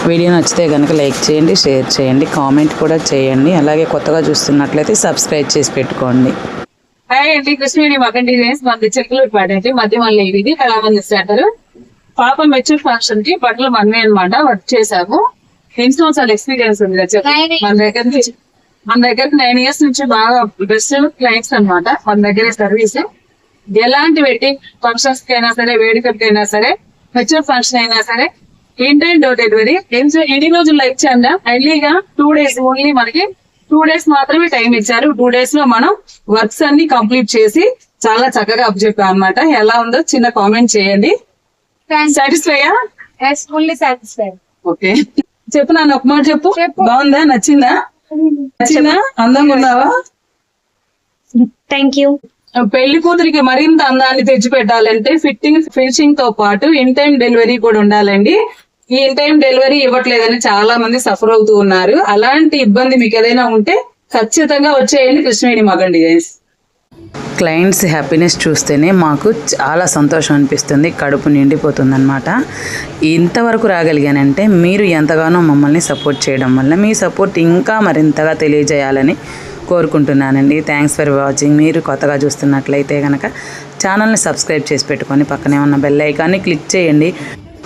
Video నచ్చితే కనుక like చేయండి, షేర్ చేయండి, కామెంట్ కూడా చేయండి. అలాగే కొత్తగా చూస్తున్నట్లయితే సబ్స్క్రైబ్ చేసి పెట్టుకోండి. హాయ్ అండి, కృష్ణవేణి మగన్ డిజైన్స్ మంది చెక్కులు పాడండి. మధ్య మళ్ళీ ఇది చాలా మంది ఇస్తారు. పాప మెచ్యూర్ ఫంక్షన్ కి బట్టలు మనమే అనమాట వర్క్ చేసాము. ఎన్ని సంవత్సరాల ఎక్స్పీరియన్స్ ఉంది మన దగ్గర 9 years నుంచి బాగా బెస్ట్ క్లయింట్స్ అనమాట. మన దగ్గర సర్వీస్ ఎలాంటి వెడ్డింగ్ ఫంక్షన్స్ కి అయినా సరే, వేడుకలకైనా సరే, మెచ్యూర్ ఫంక్షన్ అయినా సరే, ఇన్ టైం డోర్ డెలివరీ. ఎన్ని రోజుల్లో ఇచ్చాను ఎర్లీగా 2 days ఓన్లీ. మనకి 2 days మాత్రమే టైం ఇచ్చారు. 2 days లో మనం వర్క్స్ అన్ని కంప్లీట్ చేసి చాలా చక్కగా అప్ చెప్పాం అనమాట. ఎలా ఉందో చిన్న కామెంట్ చేయండి. సాటిస్ఫైయా? Fully satisfied. ఓకే, చెప్పు నాన్న, ఒక మాట చెప్పు. బాగుందా? నచ్చిందా? అందంగా ఉన్నావా? Thank you. పెళ్లి కూతురికి మరింత అందాన్ని తెచ్చి పెట్టాలంటే ఫినిషింగ్ తో పాటు ఇన్ టైం డెలివరీ కూడా ఉండాలండి. ఈ ఇన్ టైం డెలివరీ ఇవ్వట్లేదని చాలా మంది సఫర్ అవుతూ ఉన్నారు. అలాంటి ఇబ్బంది మీకు ఏదైనా ఉంటే ఖచ్చితంగా వచ్చేయండి Krishnaveni Magan designs. Clients happiness చూస్తేనే మాకు చాలా సంతోషం అనిపిస్తుంది, కడుపు నిండిపోతుంది అనమాట. ఇంతవరకు రాగలిగానంటే మీరు ఎంతగానో మమ్మల్ని సపోర్ట్ చేయడం వల్ల మీ సపోర్ట్ ఇంకా మరింతగా తెలియజేయాలని కోరుకుంటున్నానండి. Thanks for watching. మీరు కొత్తగా చూస్తున్నట్లయితే కనుక ఛానల్ని సబ్స్క్రైబ్ చేసి పెట్టుకొని పక్కనే ఉన్న బెల్ ఐకాన్ని క్లిక్ చేయండి.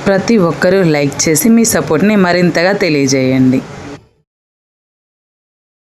ప్రతి ఒక్కరూ లైక్ చేసి మీ సపోర్ట్ని మరింతగా తెలియజేయండి.